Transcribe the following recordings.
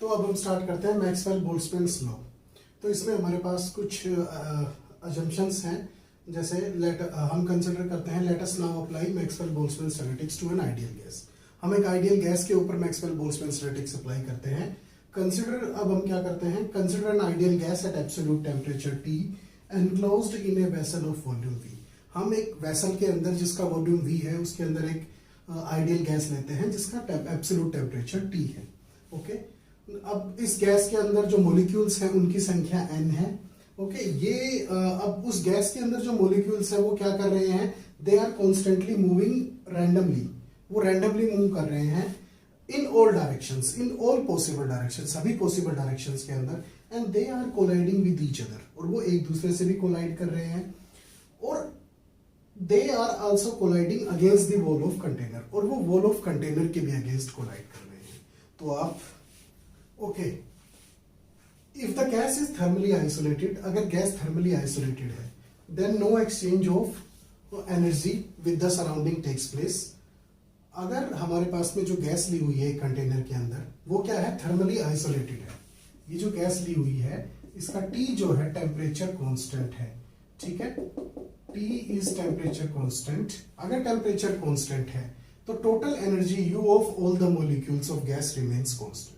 तो अब हम स्टार्ट करते हैं मैक्सवेल बोल्ट्जमैन लॉ। तो इसमें हमारे पास कुछ अजम्पशंस हैं, जैसे हम कंसिडर करते हैं let us now apply Maxwell Boltzmann statistics to an ideal gas. हम एक आइडियल गैस के ऊपर मैक्सवेल बोल्ट्जमैन स्टैटिस्टिक्स अप्लाई करते हैं। कंसिडर, अब हम क्या करते हैं, consider N ideal gas at absolute temperature T enclosed in a vessel of volume V। हम एक वेसल के अंदर जिसका वॉल्यूम V है उसके अंदर एक आइडियल गैस लेते हैं जिसका एब्सोल्यूट टेम्परेचर T है। ओके, अब इस गैस के अंदर जो मॉलिक्यूल्स हैं उनकी संख्या n है। ओके, ये अब उस गैस के अंदर जो मॉलिक्यूल्स हैं वो क्या कर रहे हैं, they are constantly moving randomly, वो रैंडमली मूव कर रहे हैं in all directions, in all possible directions, सभी पॉसिबल डायरेक्शंस के अंदर, and they are colliding with each other, और वो एक दूसरे से भी कोलाइड कर रहे हैं, और they are also colliding against the wall of container, और वो वॉल ऑफ कंटेनर के भी अगेंस्ट कोलाइड कर रहे हैं। तो आप okay, if the gas is thermally isolated, अगर गैस थर्मली आइसोलेटेड है, then no exchange of energy with the surrounding takes place. अगर हमारे पास में जो गैस ली हुई है कंटेनर के अंदर वो क्या है, थर्मली आइसोलेटेड है, ये जो गैस ली हुई है इसका T जो है टेम्परेचर कांस्टेंट है, ठीक है, T इज टेम्परेचर कांस्टेंट। अगर टेम्परेचर कांस्टेंट है तो total energy U of all the molecules of gas remains constant.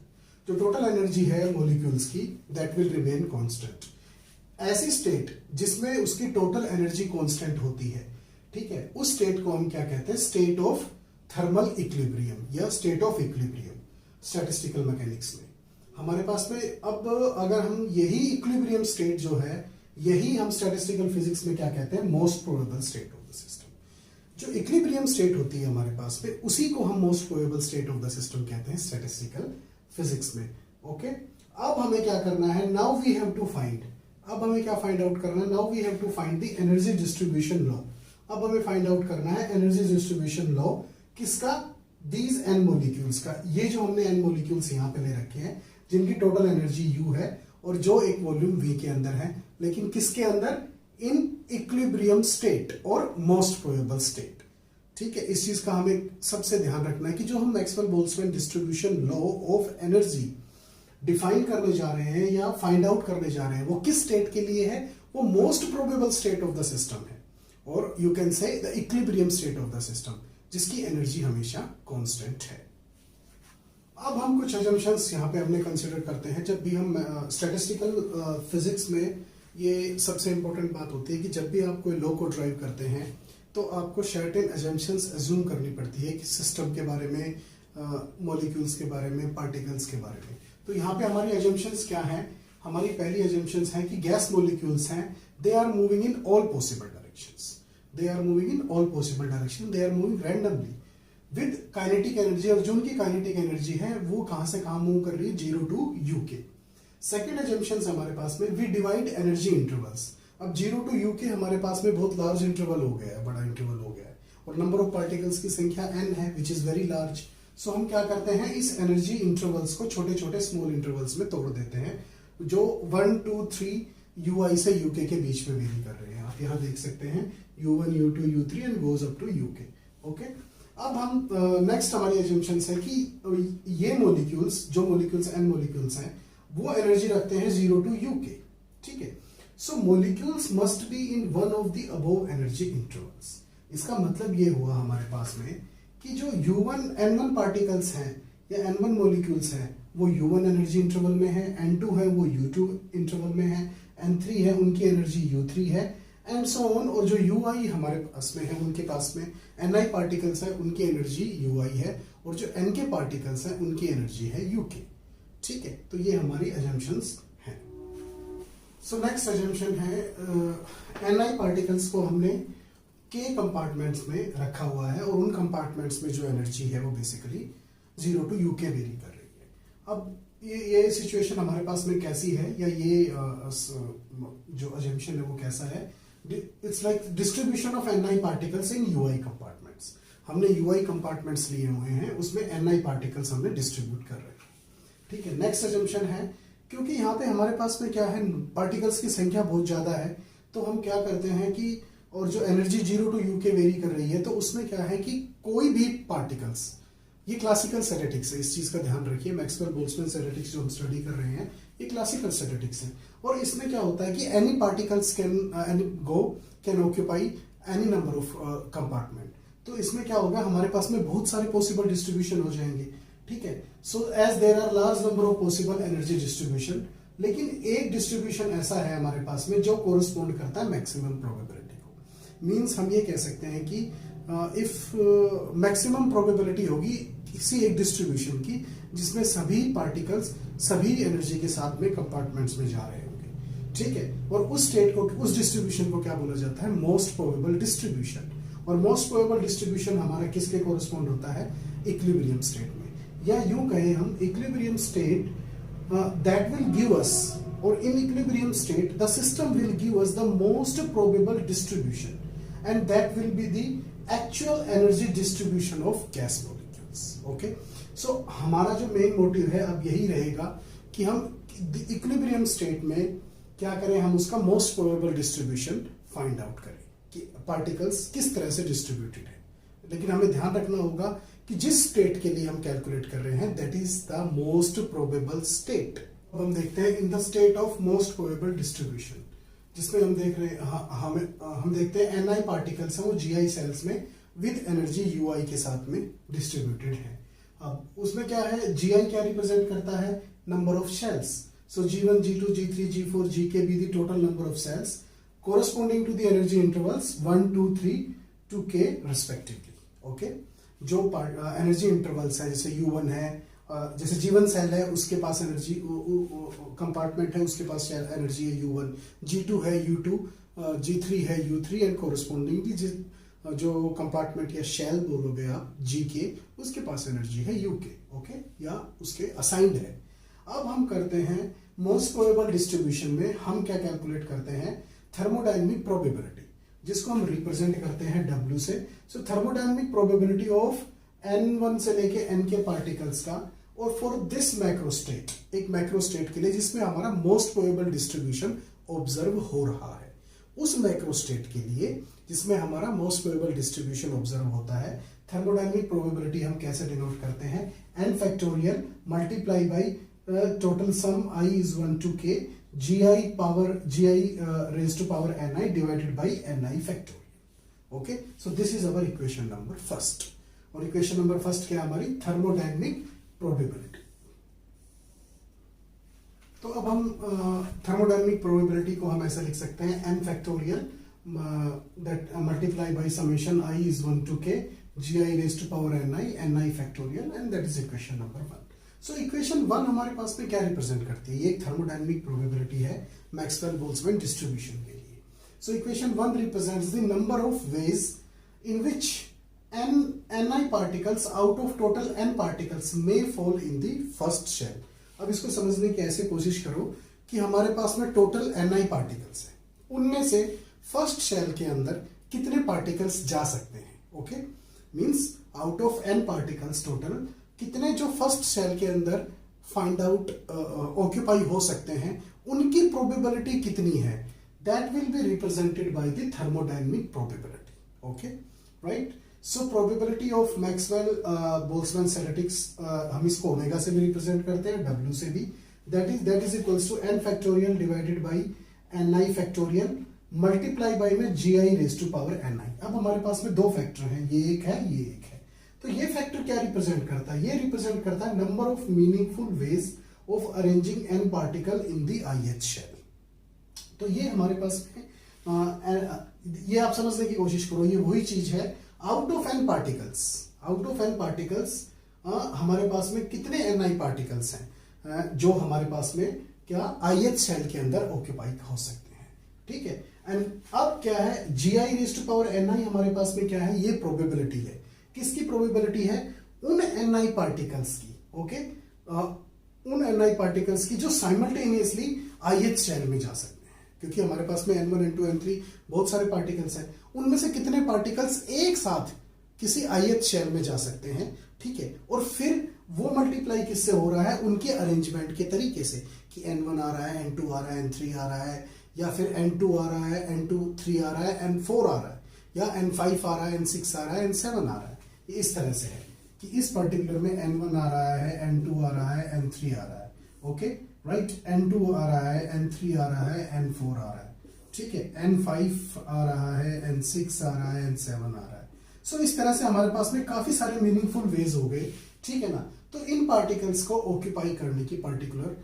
जो टोटल एनर्जी है मॉलिक्यूल्स की दैट विल रिमेन कांस्टेंट। ऐसी स्टेट जिसमें उसकी टोटल एनर्जी कांस्टेंट होती है, ठीक है, उस स्टेट को हम क्या कहते हैं, स्टेट ऑफ थर्मल इक्विलिब्रियम या state of equilibrium statistical mechanics में। हमारे पास में अब अगर हम यही इक्विलिब्रियम स्टेट जो है, यही हम स्टैटिस्टिकल फिजिक्स में क्या कहते हैं, most probable state of the system. जो इक्विलिब्रियम स्टेट होती है हमारे पास में उसी को हम most probable state of the system कहते हैं स्टैटिस्टिकल फिजिक्स में। ओके, अब हमें क्या करना है, now we have to find, अब हमें क्या फाइंड आउट करना है, now we have to find the energy distribution law. अब हमें फाइंड आउट करना है एनर्जी डिस्ट्रीब्यूशन लॉ किसका, दीज एन मॉलिक्यूल्स का। ये जो हमने एन मॉलिक्यूल्स यहां पे ले रखे हैं जिनकी टोटल एनर्जी U है और जो एक वॉल्यूम V के अंदर है, लेकिन किसके अंदर, इन इक्विलिब्रियम स्टेट और मोस्ट प्रोबेबल स्टेट। ठीक है, इस चीज का हमें सबसे ध्यान रखना है कि जो हम Maxwell Boltzmann distribution law of energy define करने जा रहे हैं या फाइंड आउट करने जा रहे हैं वो किस स्टेट के लिए है, वो most probable state of the system है, और you can say the equilibrium state of the system जिसकी एनर्जी हमेशा कांस्टेंट है। अब हम कुछ अजम्पशंस यहाँ पे हमने कंसिडर करते हैं। जब भी हम स्टैटिस्टिकल फिजिक्स में ये सबसे इंपॉर्टेंट बात होती है कि जब भी आप कोई लॉ को ड्राइव करते हैं तो आपको सर्टेन अजम्पशंस अज्यूम करनी पड़ती है कि सिस्टम के बारे में, मॉलिक्यूल्स के बारे में, पार्टिकल्स के बारे में। तो यहाँ पे हमारी अजम्पशंस क्या है, हमारी पहली अजम्पशंस है कि गैस मॉलिक्यूल्स हैं, they are moving in all possible directions, they are moving in all possible direction, they are moving randomly with kinetic energy, और जो उनकी kinetic energy है वो कहां से कहां मूव कर रही है, 0 to UK। सेकेंड assumptions हमारे पास में, we divide energy intervals। अब 0 to UK हमारे पास में बहुत लार्ज इंटरवल हो गया है, बड़ा इंटरवल हो गया है, और नंबर ऑफ पार्टिकल्स की संख्या n है विच इज वेरी लार्ज। सो हम क्या करते हैं, इस एनर्जी इंटरवल्स को छोटे छोटे स्मॉल इंटरवल्स में तोड़ देते हैं जो 1 2 3 UI से UK के बीच में वेरी कर रहे हैं। आप यहाँ देख सकते हैं U1 U2 U3 and goes up to UK। Okay, अब हम नेक्स्ट हमारी अजम्पशन है कि ये मॉलिक्यूल्स, जो मॉलिक्यूल्स n मॉलिक्यूल्स हैं वो एनर्जी रखते हैं 0 टू UK। ठीक है, so molecules must be in one of the above energy intervals. इसका मतलब ये हुआ हमारे पास में कि जो U1 N1 पार्टिकल्स हैं या N1 मॉलिक्यूल्स हैं वो U1 एनर्जी इंटरवल में है, N2 है वो U2 इंटरवल में है, N3 है उनकी एनर्जी U3 है, एंड सो ऑन। और जो UI हमारे पास में है उनके पास में Ni पार्टिकल्स है उनकी एनर्जी UI है, और जो N के पार्टिकल्स हैं उनकी एनर्जी है UK। ठीक है, तो ये हमारी अजम्पशंस हैं। सो नेक्स्ट अजम्पशन है, Ni पार्टिकल्स को हमने K कंपार्टमेंट्स में रखा हुआ है और उन कंपार्टमेंट्स में जो एनर्जी है वो बेसिकली 0 टू UK वेरी कर रही है। अब ये सिचुएशन हमारे पास में कैसी है, या ये जो अजम्पशन है वो कैसा है, it's like distribution of Ni particles in UI compartments. हमने UI कंपार्टमेंट्स लिए हुए हैं, उसमें Ni पार्टिकल्स हमने डिस्ट्रीब्यूट कर रहे हैं। ठीक है, नेक्स्ट अजम्पशन है, क्योंकि यहाँ पे हमारे पास में क्या है, पार्टिकल्स की संख्या बहुत ज्यादा है, तो हम क्या करते हैं कि, और जो एनर्जी 0 टू UK वेरी कर रही है, तो उसमें क्या है कि कोई भी पार्टिकल्स ये क्लासिकल स्टैटिस्टिक्स है, इस चीज का ध्यान रखिए। मैक्सवेल बोल्ट्जमैन स्टैटिस्टिक्स जो हम स्टडी कर रहे हैं ये क्लासिकल स्टैटिस्टिक्स है। और इसमें क्या होता है कि any particles can occupy any number of compartment. तो इसमें क्या होगा, हमारे पास में बहुत सारे पॉसिबल डिस्ट्रीब्यूशन हो जाएंगे, ठीक है। So as there are large number of possible energy distribution, लेकिन एक डिस्ट्रीब्यूशन ऐसा है हमारे पास में जो कोरिस्पोंड करता है मैक्सिमम प्रोबेबिलिटी को। मींस हम ये कह सकते हैं कि इफ मैक्सिमम प्रोबेबिलिटी होगी किसी एक डिस्ट्रीब्यूशन की जिसमें सभी पार्टिकल्स सभी एनर्जी के साथ में कंपार्टमेंट्स में जा रहे होंगे, ठीक है। और उस स्टेट को, उस डिस्ट्रीब्यूशन को क्या बोला जाता है, मोस्ट प्रोबेबल डिस्ट्रीब्यूशन। और मोस्ट प्रोबेबल डिस्ट्रीब्यूशन हमारा किसके कोरिस्पोंड होता है, इक्विलिब्रियम स्टेट में, या यूं कहें हम equilibrium state that will give us, or in equilibrium state the system will give us the most probable distribution, and that will be the actual energy distribution of gas molecules. Okay, so हमारा जो main motive है अब यही रहेगा कि हम equilibrium state में क्या करें, हम उसका most probable distribution find out करें कि पार्टिकल्स किस तरह से डिस्ट्रीब्यूटेड है। लेकिन हमें ध्यान रखना होगा कि जिस स्टेट के लिए हम कैलकुलेट कर रहे हैं that is the most probable state. अब हम देखते हैं in the state of most probable distribution, जिसमें हम देख रहे हैं हम देखते हैं Ni पार्टिकल्स हैं वो Gi सेल्स में विद एनर्जी Ui के साथ में डिस्ट्रीब्यूटेड है। अब उसमें क्या है, Gi क्या रिप्रेजेंट करता है, number of shells. So G1 G2 G3 G4 Gk be the total number of cells corresponding to the energy intervals 1 2 3 2k respectively. Okay, जो एनर्जी इंटरवल्स है, जैसे U1 है, जैसे G1 सेल है उसके पास एनर्जी कंपार्टमेंट है, उसके पास एनर्जी है U1, G2 है U2, G3 है U3 एंड कोरस्पोंडिंगली जो कंपार्टमेंट या शेल बोलोगे आप Gk, उसके पास एनर्जी है UK, ओके, या उसके असाइंड है। अब हम करते हैं मोस्ट प्रोबेबल डिस्ट्रीब्यूशन में हम क्या कैलकुलेट करते हैं, थर्मोडायनेमिक प्रोबेबिलिटी, जिसको हम रिप्रेजेंट करते हैं W से। सो थर्मोडायनेमिक प्रोबेबिलिटी ऑफ N1 से लेके N के पार्टिकल्स का, और फॉर दिस मैक्रो स्टेट, एक मैक्रो स्टेट के लिए जिसमें हमारा मोस्ट प्रोबेबल डिस्ट्रीब्यूशन ऑब्जर्व हो रहा है, उस मैक्रो स्टेट के लिए जिसमें हमारा मोस्ट प्रोबेबल डिस्ट्रीब्यूशन ऑब्जर्व होता है, थर्मोडायनेमिक प्रोबेबिलिटी हम कैसे डिनोट करते हैं, n factorial multiply by total sum I is 1 to k gi raised to power ni divided by ni factorial. Okay, so this is our equation number first. और equation number first क्या है हमारी, thermodynamic probability. तो अब हम thermodynamic probability को हम ऐसा लिख सकते हैं n factorial that multiply by summation I is 1 to k gi raised to power ni factorial, and that is equation number 1। So equation 1 हमारे पास में क्या रिप्रेजेंट करती है, ये एक थर्मोडायनेमिक प्रोबेबिलिटी है मैक्सवेल बोल्ट्जमैन डिस्ट्रीब्यूशन के लिए। So equation 1 represents the number of ways in which Ni particles out of total N particles may fall in the first shell। अब इसको समझने की ऐसे कोशिश करो कि हमारे पास में टोटल Ni पार्टिकल्स है, उनमें से फर्स्ट शेल के अंदर कितने पार्टिकल्स जा सकते हैं। Okay, means out of N particles total कितने जो फर्स्ट शेल के अंदर फाइंड आउट ऑक्यूपाई हो सकते हैं, उनकी प्रोबेबिलिटी कितनी है, that will be represented by the thermodynamic probability. Okay, right. So probability of Maxwell Boltzmann statistics हम इसको ओमेगा से भी रिप्रेजेंट करते हैं, W से भी, that is equals to n factorial divided by ni factorial multiply by में gi raise to power ni। अब हमारे पास में दो फैक्टर हैं, ये एक है, ये एक है। तो ये फैक्टर क्या रिप्रेजेंट करता है, ये रिप्रेजेंट करता है number of meaningful ways of arranging n particle in the ith shell. तो ये हमारे पास में ये आप समझने की कोशिश करो, ये वही चीज है, आउट ऑफ n पार्टिकल्स हमारे पास में कितने Ni पार्टिकल्स हैं जो हमारे पास में क्या ith शेल के अंदर ऑक्यूपाई हो सकते हैं, ठीक है। एंड अब क्या है, gi raise to power ni हमारे पास में क्या है, ये प्रोबेबिलिटी है, किसकी प्रोबेबिलिटी है, उन Ni पार्टिकल्स की। ओके, उन Ni पार्टिकल्स की जो साइमल्टेनियसली ith शेल में जा सकते हैं, क्योंकि हमारे पास में N1 N2 N3 बहुत सारे पार्टिकल्स हैं, उनमें से कितने पार्टिकल्स एक साथ किसी ith शेल में जा सकते हैं, ठीक है। और फिर वो मल्टीप्लाई किससे हो रहा है, उनके अरेंजमेंट के तरीके से, कि N1 आ रहा है, N2 आ रहा है, N3 आ रहा है, या फिर N2 आ रहा है, N2 3 आ रहा है, N4 आ रहा है, या N5 आ रहा है, N6 आ रहा है, N7 आ रहा है, ये इस तरह से है। कि इस पर्टिकुलर में n1 आ रहा है, n2 आ रहा है, n3 आ रहा है, ओके राइट, n2 आ रहा है, n3 आ रहा है, n4 आ रहा है, ठीक है, n5 आ रहा है, n6 आ रहा है, n7 आ रहा है। सो इस तरह से हमारे पास में काफी सारे मीनिंगफुल वेज हो गए, ठीक है ना। तो इन पार्टिकल्स को ऑक्यूपाई करने की पर्टिकुलर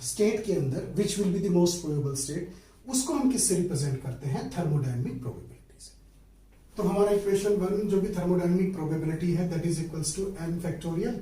स्टेट के अंदर which will be the most probable state, उसको हम किससे रिप्रेजेंट करते हैं, थर्मोडायनेमिक प्रोबेबिलिटी से। तो हमारा इक्वेशन 1 जो भी थर्मोडायनेमिक प्रोबेबिलिटी है that is equals to n factorial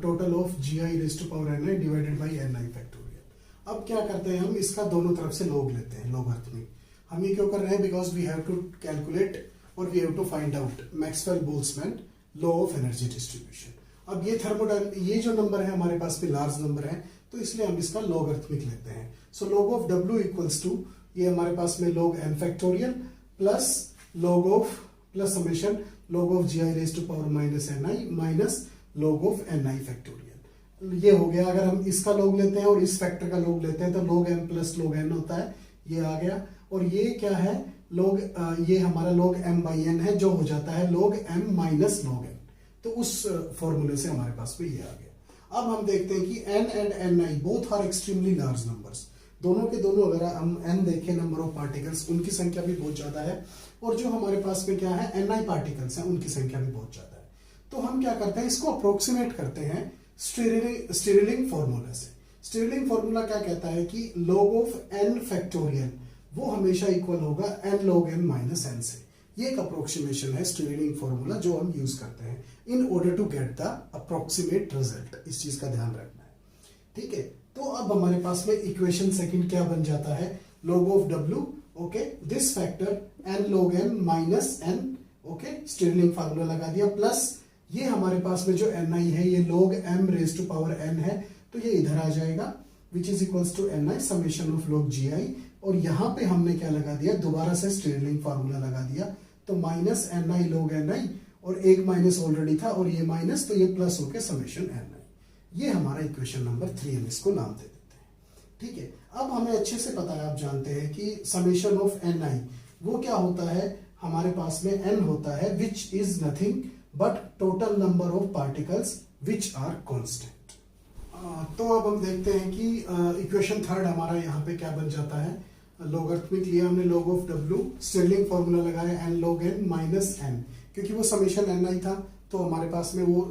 total of gi raise to power ni divided by ni factorial. अब क्या करते हैं हम, इसका दोनों तरफ से log लेते हैं, लोगरिथमिक। हम ये क्यों कर रहे हैं, because we have to calculate और we have to find out Maxwell Boltzmann law of energy distribution. अब ये जो नंबर है हमारे पास में लार्ज नंबर है, तो इसलिए हम इसका लॉगरिथमिक लेते हैं। So log of w equals to, ये हमारे पास में log n factorial plus log of plus summation log of gi raise to power minus ni minus log of ni factorial. ये हो गया। अगर हम इसका log लेते हैं और इस फैक्टर का log लेते हैं तो log m plus log n होता है, ये आ गया। और ये क्या है, ये हमारा log m बाई n है, जो हो जाता है log m minus log n। तो उस फॉर्मूले से हमारे पास में ये आ गया। अब हम देखते हैं कि n and ni both are extremely large numbers. दोनों के दोनों अगर हम n देखें नंबर ऑफ पार्टिकल्स, उनकी संख्या भी बहुत ज्यादा है, और जो हमारे पास में क्या है ni पार्टिकल्स हैं, उनकी संख्या भी बहुत ज्यादा है। तो हम क्या करते हैं, इसको अप्रोक्सीमेट करते हैं स्टिरलिंग फॉर्मूला से। स्टिरलिंग फॉर्मूला क्या कहता है कि log ऑफ n फैक्टोरियल वो हमेशा इक्वल होगा n log n minus n से। ये एक अप्रोक्सीमेशन है स्टिरलिंग फॉर्मूला जो हम यूज करते हैं in order to get the approximate result. इस चीज का ध्यान रखना है, ठीक है। तो अब हमारे पास में इक्वेशन सेकंड क्या बन जाता है, log of w, okay, this factor n log n minus n, okay, sterling formula लगा दिया, प्लस ये हमारे पास में जो ni है ये log m raise to power n है, तो ये इधर आ जाएगा, which is equals to ni summation of log gi। और यहां पे हमने क्या लगा दिया, दोबारा से स्टिरलिंग फार्मूला लगा दिया, तो माइनस ni log ni, और एक माइनस ऑलरेडी था और ये माइनस, तो ये प्लस होके समेशन ni। ये हमारा इक्वेशन नंबर 3, हम इसको नाम दे देते हैं, ठीक है। अब हमें अच्छे से पता है, आप जानते हैं कि समेशन ऑफ ni वो क्या होता है, हमारे पास में n होता है which is nothing but total number of particles which are constant. तो अब हम देखते हैं कि इक्वेशन थर्ड हमारा यहाँ पे क्या बन जाता है, लॉगरिथमिक लिया हमने log of w, sterling formula लगाया n log n minus n, क्योंकि वो समेशन ni था, तो हमारे पास में वो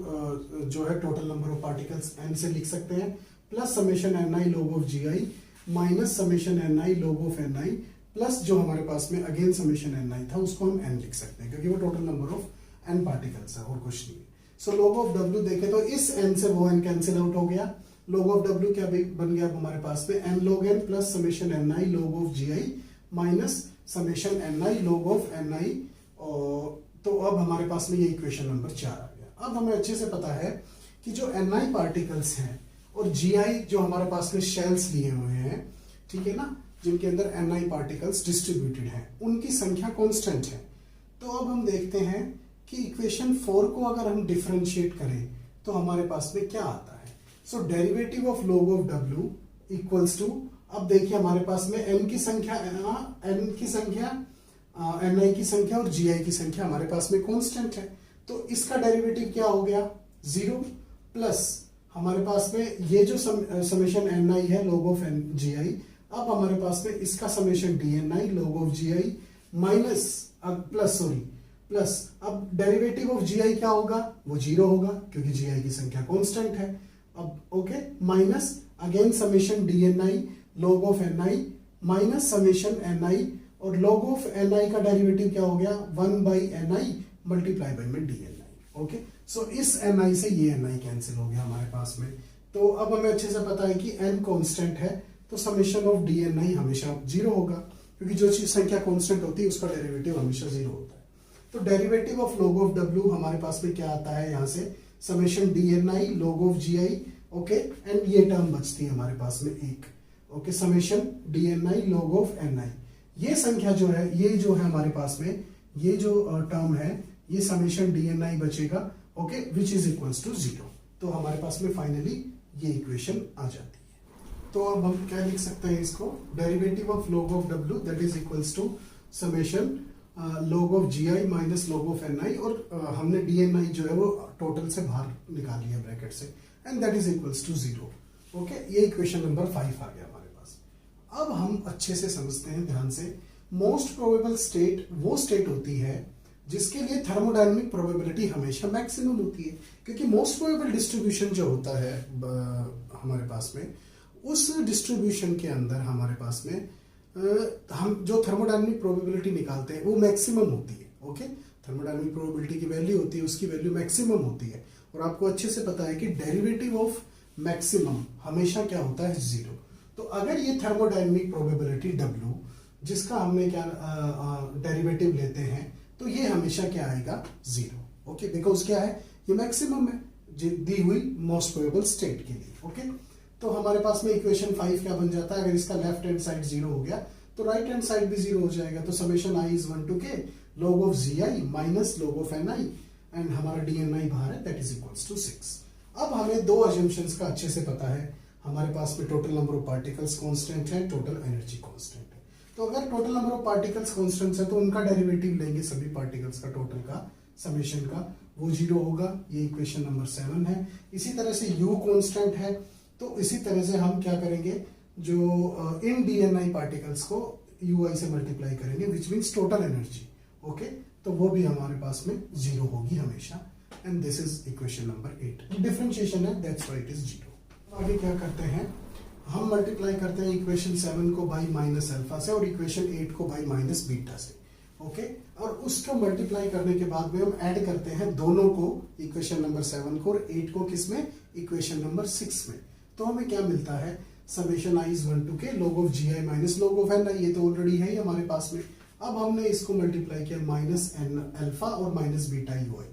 जो है total number of particles n से लिख सकते हैं, plus summation ni log of gi minus summation ni log of ni, plus जो हमारे पास में अगेन समेशन ni था उसको हम n लिख सकते हैं, क्योंकि वो total number of n particles है और कुछ नहीं है। सो log ऑफ w देखे तो इस n से वो n कैंसिल आउट हो गया, log ऑफ w क्या बन गया हमारे पास में n log n plus summation ni log of gi minus summation ni log of ni। तो अब हमारे पास में ये इक्वेशन नंबर 4 आ गया। अब हमें अच्छे से पता है कि जो ni पार्टिकल्स हैं और gi जो हमारे पास में शेल्स लिए हुए हैं, ठीक है ना, जिनके अंदर ni पार्टिकल्स डिस्ट्रीब्यूटेड हैं, उनकी संख्या कांस्टेंट है। तो अब हम देखते हैं कि इक्वेशन 4 को अगर हम डिफरेंशिएट करें तो हमारे पास में क्या आता है। So derivative of log of w equals to, अब देखिए हमारे पास में n की संख्या ni की संख्या और gi की संख्या हमारे पास में कांस्टेंट है, तो इसका डेरिवेटिव क्या हो गया 0, प्लस हमारे पास में ये जो समेशन ni है log ऑफ gi, अब हमारे पास में इसका summation dni log of gi minus plus अब डेरिवेटिव ऑफ gi क्या होगा, वो 0 होगा क्योंकि gi की संख्या कांस्टेंट है। अब okay, minus again summation dni log of ni minus summation ni, और log ऑफ ni का डेरिवेटिव क्या हो गया 1 बाई ni मल्टीप्लाई बाई में dni। ओके, सो इस ni से ये ni कैंसिल हो गया हमारे पास में। तो अब हमें अच्छे से पता है कि n कांस्टेंट है, तो समेशन ऑफ dni हमेशा 0 होगा, क्योंकि जो चीज संख्या कांस्टेंट होती है उसका डेरिवेटिव हमेशा 0 होता है। तो derivative of log of w हमारे पास में क्या आता है, यहाँ से summation dni log of gi, okay, and ये टर्म बचती है हमारे पास में एक, okay, summation dni log of ni। ये संख्या जो है, ये जो है हमारे पास में, ये जो टर्म है, ये समेशन dni बचेगा, okay, which is equals to 0। तो हमारे पास में फाइनली ये इक्वेशन आ जाती है। तो अब हम क्या लिख सकते हैं इसको, derivative of log of w that is equals to summation log of G I minus log of N I, और हमने डी एन आई जो है वो टोटल से बाहर निकाल लिया ब्रैकेट से, and that is equals to 0। Okay, ये इक्वेशन नंबर 5 आ गया हमारे पास। अब हम अच्छे से समझते हैं ध्यान से। मोस्ट प्रोबेबल स्टेट वो स्टेट होती है जिसके लिए थर्मोडायनेमिक प्रोबेबिलिटी हमेशा मैक्सिमम होती है, क्योंकि मोस्ट प्रोबेबल डिस्ट्रीब्यूशन जो होता है हमारे पास में, उस डिस्ट्रीब्यूशन के अंदर हमारे पास में हम जो थर्मोडायनेमिक प्रोबेबिलिटी निकालते हैं वो मैक्सिमम होती है। ओके, थर्मोडायनेमिक प्रोबेबिलिटी की वैल्यू होती है, उसकी वैल्यू मैक्सिमम होती है, और आपको अच्छे से पता है कि डेरिवेटिव ऑफ मैक्सिमम हमेशा क्या होता है, 0। तो अगर ये थर्मोडायनेमिक प्रोबेबिलिटी W, जिसका हमने क्या डेरिवेटिव लेते हैं, तो ये हमेशा क्या आएगा, 0। ओके, बिकॉज क्या है, ये मैक्सिमम है दी हुई मोस्ट प्रोबेबल स्टेट के लिए। ओके, तो हमारे पास में इक्वेशन 5 क्या बन जाता है, अगर इसका लेफ्ट हैंड साइड 0 हो गया तो राइट हैंड साइड भी 0 हो जाएगा। तो summation i is 1 to k log of G I minus log of N I, and हमारा डी एन आई बाहर है, दैट इज इक्वल्स टू 6। अब हमें दो अजम्पशंस का अच्छे से पता है। हमारे पास में total number of particles constant है, टोटल एनर्जी कांस्टेंट है। तो अगर total number of particles constants है तो उनका डेरिवेटिव लेंगे सभी पार्टिकल्स का, टोटल का, समेशन का, वो 0 होगा। ये इक्वेशन नंबर 7 है। इसी तरह से u कांस्टेंट है, तो इसी तरह से हम क्या करेंगे, जो इन डीएनआई पार्टिकल्स को ui से मल्टीप्लाई करेंगे, which means total energy. Okay, तो वो भी हमारे पास में 0 होगी हमेशा, and this is equation number 8। Differentiation है, दैट्स व्हाई इट इज 0। आगे क्या करते हैं, हम मल्टीप्लाई करते हैं इक्वेशन 7 को बाई माइनस अल्फा से और इक्वेशन 8 को बाई माइनस बीटा से। ओके, और उसको मल्टीप्लाई करने के बाद में हम ऐड करते हैं दोनों को, इक्वेशन नंबर 7 को और 8 को, किसमें, इक्वेशन नंबर 6 में। तो हमें क्या मिलता है, summation i is 1 to k log of G I minus log of N I, ये तो ऑलरेडी है हमारे पास में। अब हमने इसको मल्टीप्लाई किया माइनस एन अल्फा और माइनस बीटा यू आई,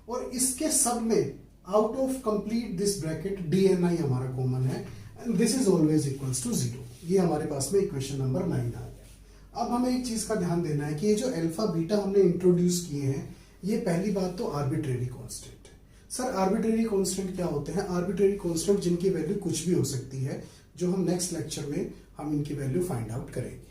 और इसके सब में out of complete this bracket D N I हमारा कॉमन है, and this is always equals to 0। ये हमारे पास में इक्वेशन नंबर 9 आ गया। अब हमें एक चीज का ध्यान देना है कि ये जो अल्फा बीटा हमने इंट्रोड्यूस किए हैं, ये पहली बात तो आर्बिट्रेरी कांस्टेंट है। सर आर्बिट्रेरी कांस्टेंट क्या होते हैं, आर्बिट्रेरी कांस्टेंट जिनकी वैल्यू कुछ भी हो सकती है, जो हम नेक्स्ट लेक्चर में हम इनकी वैल्यू फाइंड आउट करेंगे।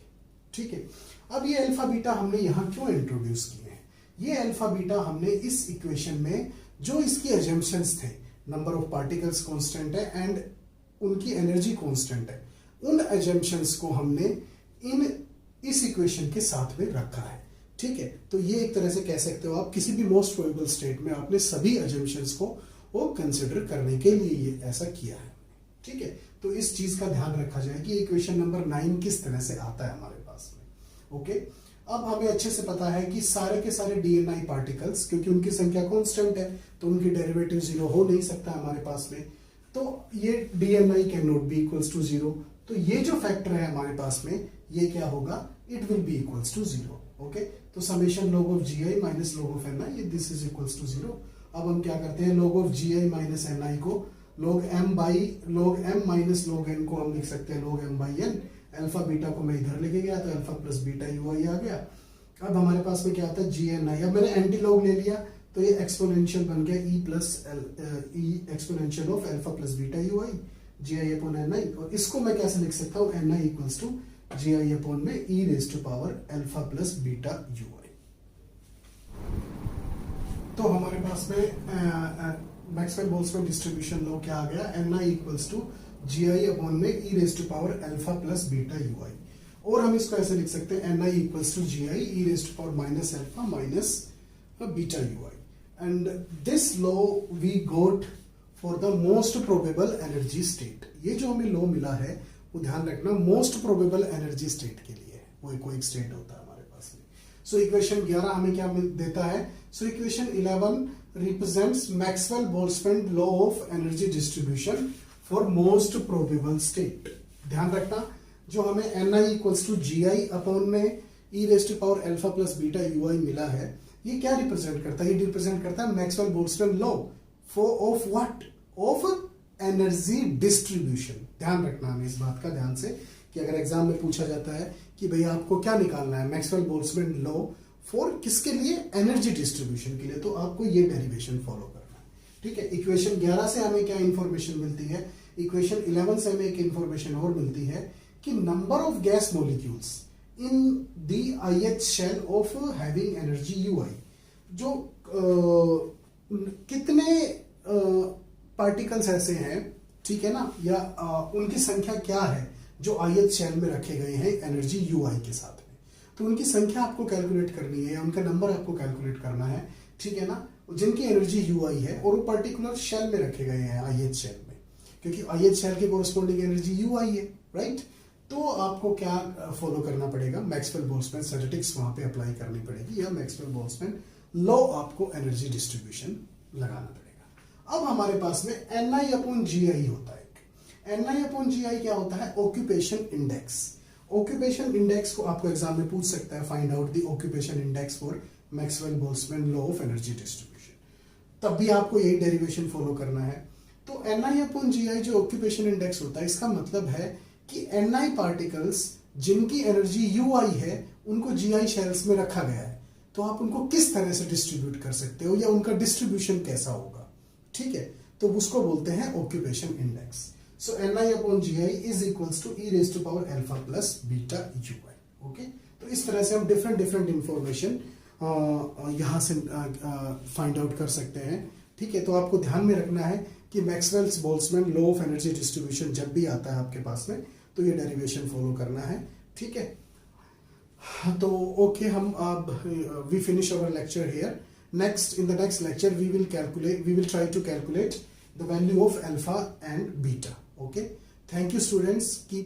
ठीक है, अब ये अल्फा बीटा हमने यहाँ क्यों इंट्रोड्यूस किए हैं, ये अल्फा बीटा हमने इस इक्वेशन में जो इसकी अजम्पशंस थे, नंबर ऑफ पार्टिकल्स कांस्टेंट है एंड उनकी एनर्जी कांस्टेंट है, उन अजम्पशंस को हमने इस इक्वेशन के साथ में रखा है। ठीक है, तो ये एक तरह से कह सकते हो आप, किसी भी मोस्ट प्रोबेबल स्टेट में आपने सभी अजम्पशंस को वो कंसिडर करने के लिए ये ऐसा किया है। ठीक है, तो इस चीज का ध्यान रखा जाए कि इक्वेशन नंबर 9 किस तरह से आता है हमारे पास में। ओके, अब हमें अच्छे से पता है कि सारे के सारे डीएनआई पार्टिकल्स, क्योंकि उनकी संख्या कांस्टेंट है तो उनकी डेरिवेटिव 0 हो नहीं सकता हमारे पास में, तो ये DNI can not be equals to 0। तो ये जो फैक्टर है हमारे पास में, ये क्या होगा, it will be equals to 0। Okay, तो summation log of G I minus log of N I, this is equals to 0। अब हम क्या करते हैं, log of G I minus N I को log m minus log n को हम लिख सकते हैं log m by n। Alpha beta को मैं इधर लेके गया तो alpha plus beta U I आ गया। अब हमारे पास में क्या आता है, जी एन आई। अब मैंने एंटी लॉग ले लिया तो ये एक्सपोनेंशियल बन गया E plus E exponential of alpha plus beta U I G I upon N I, और इसको मैं कैसे लिख सकता हूँ, N I equals to G I upon में E raise to power alpha plus beta U I. तो हमारे पास में मैक्सवेल बोल्ट्जमैन डिस्ट्रीब्यूशन लॉ क्या आ गया, N I equals to G I upon में E raise to power alpha plus beta U I, और हम इसको ऐसे लिख सकते हैं N I equals to G I E raise to power minus alpha minus beta U I, and this law we got for the most probable energy state. ये जो हमें लॉ मिला है वो ध्यान रखना मोस्ट प्रोबेबल एनर्जी स्टेट के लिए है, वो कोई स्टेट होता है हमारे पास में। सो इक्वेशन 11 हमें क्या देता है, so equation 11 represents Maxwell Boltzmann law of energy distribution for most probable state. ध्यान रखना, जो हमें N I equals to G I upon में E raise to power alpha plus beta U I मिला है, ये क्या रिप्रेजेंट करता है, ये रिप्रेजेंट करता है Maxwell Boltzmann law for of what, of energy distribution. ध्यान रखना हमें इस बात का ध्यान से कि अगर एग्जाम में पूछा जाता है कि भैया आपको क्या निकालना है, मैक्सवेल बोल्ट्जमैन लॉ फॉर किसके लिए, एनर्जी डिस्ट्रीब्यूशन के लिए, तो आपको ये डेरिवेशन फॉलो करना है। ठीक है, इक्वेशन 11 से हमें क्या इंफॉर्मेशन मिलती है, इक्वेशन 11 से हमें एक इंफॉर्मेशन और मिलती है कि number of gas molecules in the ith shell of having energy ui. जो कितने पार्टिकल्स ऐसे हैं, ठीक है ना, या उनकी संख्या क्या है जो ith शेल में रखे गए हैं एनर्जी ui के साथ में, तो उनकी संख्या आपको कैलकुलेट करनी है या उनका नंबर आपको कैलकुलेट करना है, ठीक है ना, जिनकी एनर्जी ui है और वो पर्टिकुलर शेल में रखे गए हैं ith शेल में, क्योंकि ith शेल के कोरस्पॉन्डिंग एनर्जी ui है, राइट। तो आपको क्या फॉलो करना पड़ेगा, मैक्सवेल बोल्ट्जमैन स्टैटिस्टिक्स वहां पे अप्लाई करनी पड़ेगी, या मैक्सवेल बोल्ट्जमैन लॉ आपको एनर्जी डिस्ट्रीब्यूशन लगाना पड़ेगा। अब हमारे पास में Ni/Gi होता है। Ni/Gi क्या होता है, ऑक्यूपेशन इंडेक्स। ऑक्यूपेशन इंडेक्स को आपको एग्जाम में पूछ सकता है, find out the occupation index for Maxwell Boltzmann law of energy distribution, तब भी आपको यही डेरिवेशन फॉलो करना है। तो Ni/Gi जो ऑक्यूपेशन इंडेक्स होता है, इसका मतलब है कि Ni पार्टिकल्स जिनकी एनर्जी ui है उनको gi शेल्स में रखा गया है, तो आप उनको किस तरह से डिस्ट्रीब्यूट कर सकते हो या उनका डिस्ट्रीब्यूशन कैसा होगा, ठीक है, तो उसको बोलते हैं occupation index. So Ni/Gi is equals to e raise to power alpha plus beta ui। Okay, तो इस तरह से हम डिफरेंट इंफॉर्मेशन यहां से फाइंड आउट कर सकते हैं, ठीक है। तो आपको ध्यान में रखना है कि Maxwell's Boltzmann law of energy distribution जब भी आता है आपके पास में, तो ये डेरिवेशन फॉलो करना है, ठीक है। तो ओके, हम अब we finish our lecture here. Next, in the next lecture we will try to calculate the value of alpha and beta. Okay, thank you students, keep